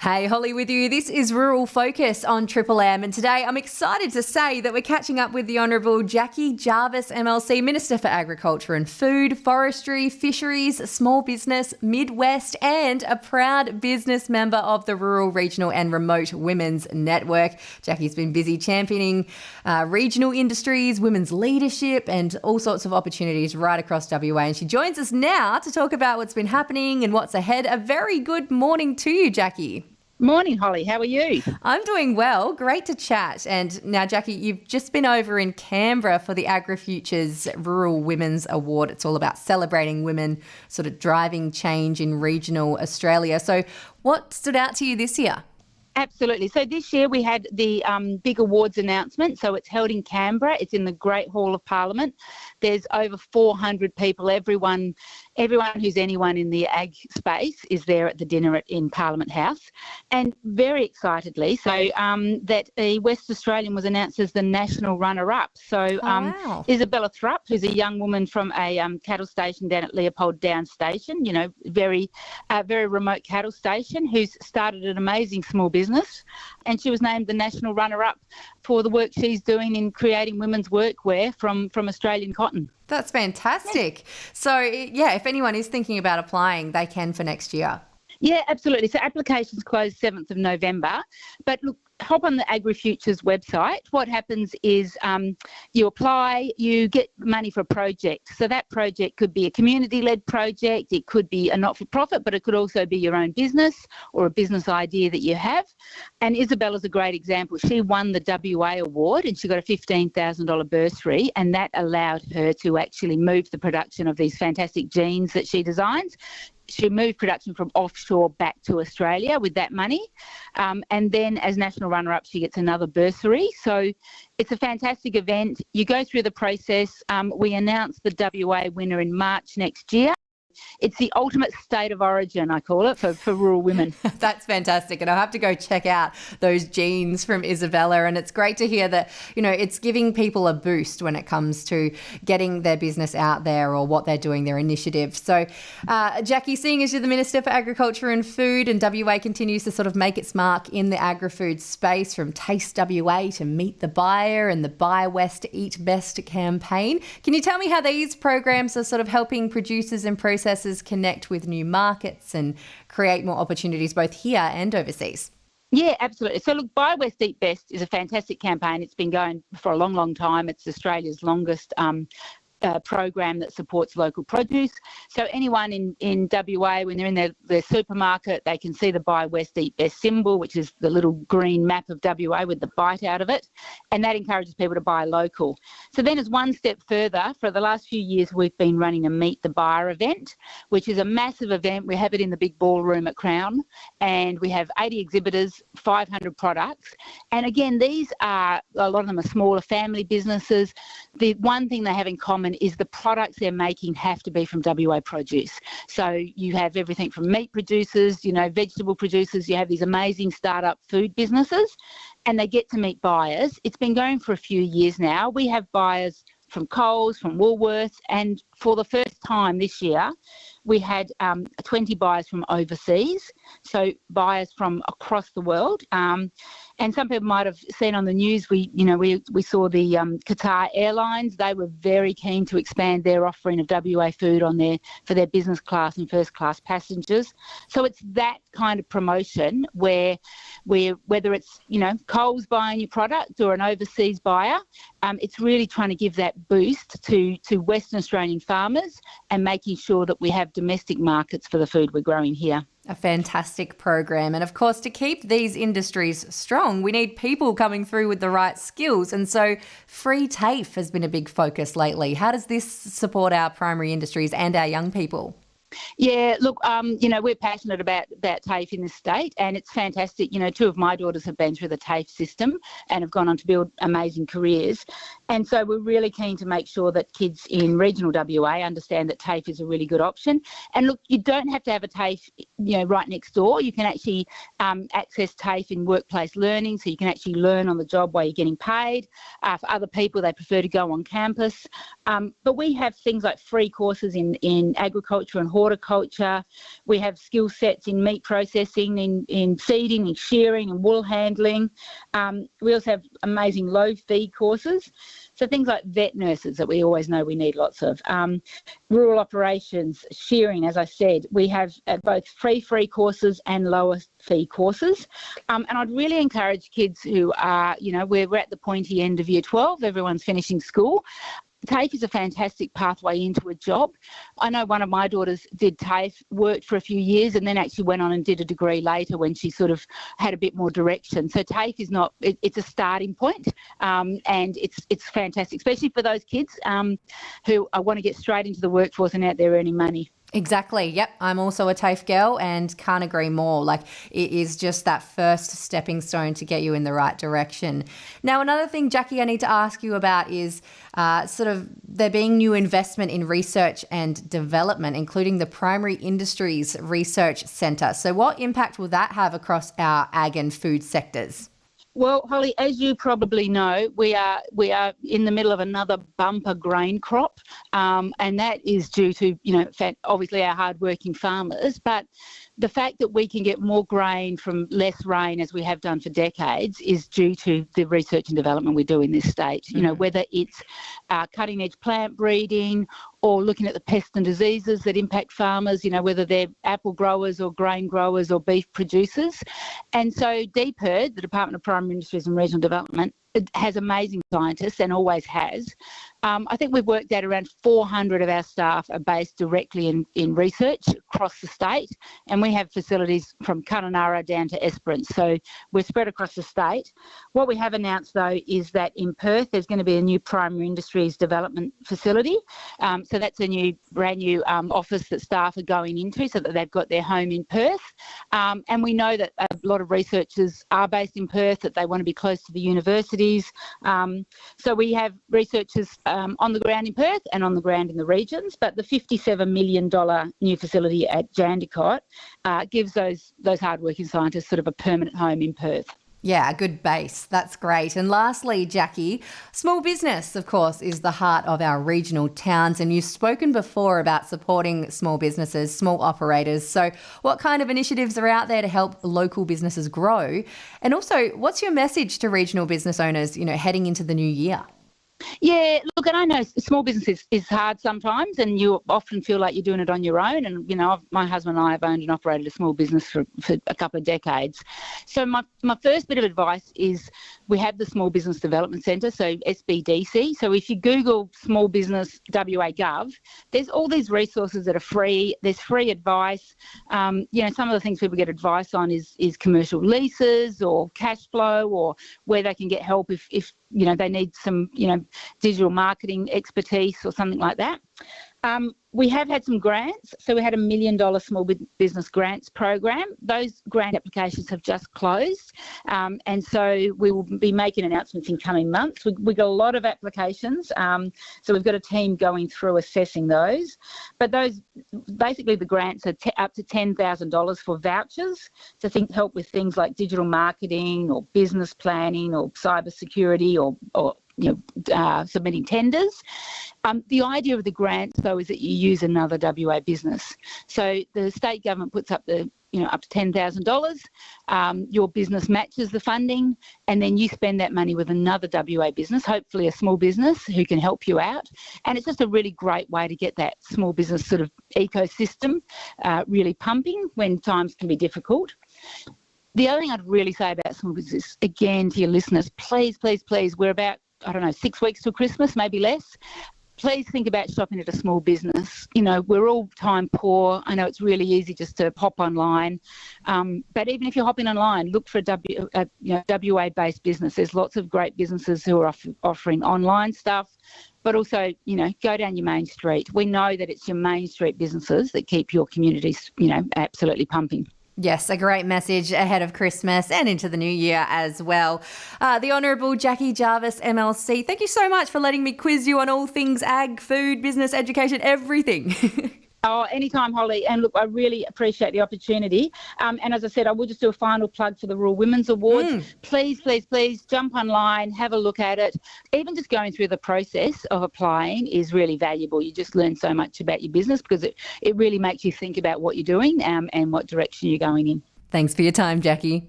Hey, Holly with you. This is Rural Focus on Triple M, and today I'm excited to say that we're catching up with the Hon Jackie Jarvis MLC, Minister for Agriculture and Food, Forestry, Fisheries, Small Business, Midwest, and a proud business member of the Rural, Regional and Remote Women's Network. Jackie's been busy championing regional industries, women's leadership and all sorts of opportunities right across WA, and she joins us now to talk about what's been happening and what's ahead. A very good morning to you, Jackie. Morning, Holly. How are you? I'm doing well. Great to chat. And now, Jackie, you've just been over in Canberra for the AgriFutures Rural Women's Award. It's all about celebrating women, sort of driving change in regional Australia. So what stood out to you this year? Absolutely. So this year we had the big awards announcement. So it's held in Canberra. It's in the Great Hall of Parliament. There's over 400 people. Everyone who's anyone in the ag space is there at the dinner in Parliament House. And very excitedly, that a West Australian was announced as the national runner-up. So wow. Isabella Thrupp, who's a young woman from a cattle station down at Leopold Downs Station, very remote cattle station, who's started an amazing small business, and she was named the national runner-up for the work she's doing in creating women's workwear from Australian cotton. That's fantastic. So, if anyone is thinking about applying, they can for next year. Yeah, absolutely. So applications close 7th of November. But look, hop on the AgriFutures website. What happens is you apply, you get money for a project. So that project could be a community-led project, it could be a not-for-profit, but it could also be your own business or a business idea that you have. And Isabella's a great example. She won the WA award and she got a $15,000 bursary, and that allowed her to actually move the production of these fantastic jeans that she designs. She moved production from offshore back to Australia with that money. And then as national runner-up, she gets another bursary. So it's a fantastic event. You go through the process. We announce the WA winner in March next year. It's the ultimate state of origin, I call it, for rural women. That's fantastic. And I'll have to go check out those jeans from Isabella. And it's great to hear that, it's giving people a boost when it comes to getting their business out there or what they're doing, their initiative. So, Jackie, seeing as you're the Minister for Agriculture and Food, and WA continues to sort of make its mark in the agri-food space, from Taste WA to Meet the Buyer and the Buy West Eat Best campaign. Can you tell me how these programs are sort of helping producers and processors connect with new markets and create more opportunities both here and overseas? Yeah, absolutely. So look, Buy West Eat Best is a fantastic campaign. It's been going for a long, long time. It's Australia's longest program that supports local produce. So anyone in WA, when they're in their supermarket, they can see the Buy West Eat Best symbol, which is the little green map of WA with the bite out of it. And that encourages people to buy local. So then as one step further, for the last few years, we've been running a Meet the Buyer event, which is a massive event. We have it in the big ballroom at Crown, and we have 80 exhibitors, 500 products. And again, these are, a lot of them are smaller family businesses. The one thing they have in common is the products they're making have to be from WA produce. So you have everything from meat producers, vegetable producers, you have these amazing startup food businesses, and they get to meet buyers. It's been going for a few years now. We have buyers from Coles, from Woolworths, and for the first time this year, we had 20 buyers from overseas, so buyers from across the world. And some people might have seen on the news, we saw the Qatar Airlines. They were very keen to expand their offering of WA food for their business class and first class passengers. So it's that kind of promotion where whether it's Coles buying your product or an overseas buyer, it's really trying to give that boost to Western Australian farmers and making sure that we have domestic markets for the food we're growing here. A fantastic program. And of course, to keep these industries strong, we need people coming through with the right skills. And so free TAFE has been a big focus lately. How does this support our primary industries and our young people? Yeah, look, we're passionate about TAFE in this state, and it's fantastic. Two of my daughters have been through the TAFE system and have gone on to build amazing careers. And so we're really keen to make sure that kids in regional WA understand that TAFE is a really good option. And look, you don't have to have a TAFE, right next door. You can actually access TAFE in workplace learning, so you can actually learn on the job while you're getting paid. For other people, they prefer to go on campus. But we have things like free courses in agriculture and horticulture. We have skill sets in meat processing, in seeding, in shearing and wool handling. We also have amazing low fee courses. So things like vet nurses that we always know we need lots of. Rural operations, shearing, as I said, we have both free courses and lower fee courses. And I'd really encourage kids who are, we're at the pointy end of year 12, everyone's finishing school. TAFE is a fantastic pathway into a job. I know one of my daughters did TAFE, worked for a few years, and then actually went on and did a degree later when she sort of had a bit more direction. So TAFE is it's a starting point, and it's fantastic, especially for those kids who want to get straight into the workforce and out there earning money. Exactly. Yep. I'm also a TAFE girl and can't agree more. Like, it is just that first stepping stone to get you in the right direction. Now, another thing, Jackie, I need to ask you about is sort of there being new investment in research and development, including the Primary Industries Research Centre. So what impact will that have across our ag and food sectors? Well, Holly, as you probably know, we are in the middle of another bumper grain crop, and that is due to, obviously our hardworking farmers, but the fact that we can get more grain from less rain, as we have done for decades, is due to the research and development we do in this state. Mm-hmm. Whether it's cutting-edge plant breeding or looking at the pests and diseases that impact farmers, whether they're apple growers or grain growers or beef producers. And so DPIRD, the Department of Primary Industries and Regional Development, it has amazing scientists and always has. I think we've worked out around 400 of our staff are based directly in research across the state, and we have facilities from Kununurra down to Esperance, so we're spread across the state. What we have announced, though, is that in Perth there's going to be a new primary industries development facility. So that's a brand new office that staff are going into so that they've got their home in Perth. And we know that a lot of researchers are based in Perth, that they want to be close to the universities. So we have researchers on the ground in Perth and on the ground in the regions, but the $57 million new facility at Jandakot gives those hardworking scientists sort of a permanent home in Perth. Yeah, a good base. That's great. And lastly, Jackie, small business, of course, is the heart of our regional towns. And you've spoken before about supporting small businesses, small operators. So what kind of initiatives are out there to help local businesses grow? And also, what's your message to regional business owners, heading into the new year? Yeah, look, and I know small business is hard sometimes, and you often feel like you're doing it on your own. And, my husband and I have owned and operated a small business for a couple of decades. So my first bit of advice is we have the Small Business Development Centre, so SBDC. So if you Google Small Business WA Gov, there's all these resources that are free. There's free advice. Some of the things people get advice on is commercial leases or cash flow, or where they can get help if they need some, digital marketing expertise or something like that. We have had some grants. So we had $1 million small business grants program. Those grant applications have just closed. And so we will be making announcements in coming months. We got a lot of applications. So we've got a team going through assessing those. But basically the grants are up to $10,000 for vouchers to help with things like digital marketing or business planning or cybersecurity or submitting tenders. The idea of the grant, though, is that you use another WA business. So the state government puts up up to $10,000. Your business matches the funding, and then you spend that money with another WA business, hopefully a small business who can help you out. And it's just a really great way to get that small business sort of ecosystem really pumping when times can be difficult. The other thing I'd really say about small business, again, to your listeners, please, we're about 6 weeks till Christmas, maybe less. Please think about shopping at a small business. We're all time poor. I know it's really easy just to hop online. But even if you're hopping online, look for a WA-based business. There's lots of great businesses who are offering online stuff. But also, go down your main street. We know that it's your main street businesses that keep your communities, absolutely pumping. Yes, a great message ahead of Christmas and into the new year as well. The Honourable Jackie Jarvis MLC, thank you so much for letting me quiz you on all things ag, food, business, education, everything. Oh, anytime, Holly. And look, I really appreciate the opportunity. And as I said, I will just do a final plug for the Rural Women's Awards. Please, please, please jump online, have a look at it. Even just going through the process of applying is really valuable. You just learn so much about your business because it really makes you think about what you're doing and what direction you're going in. Thanks for your time, Jackie.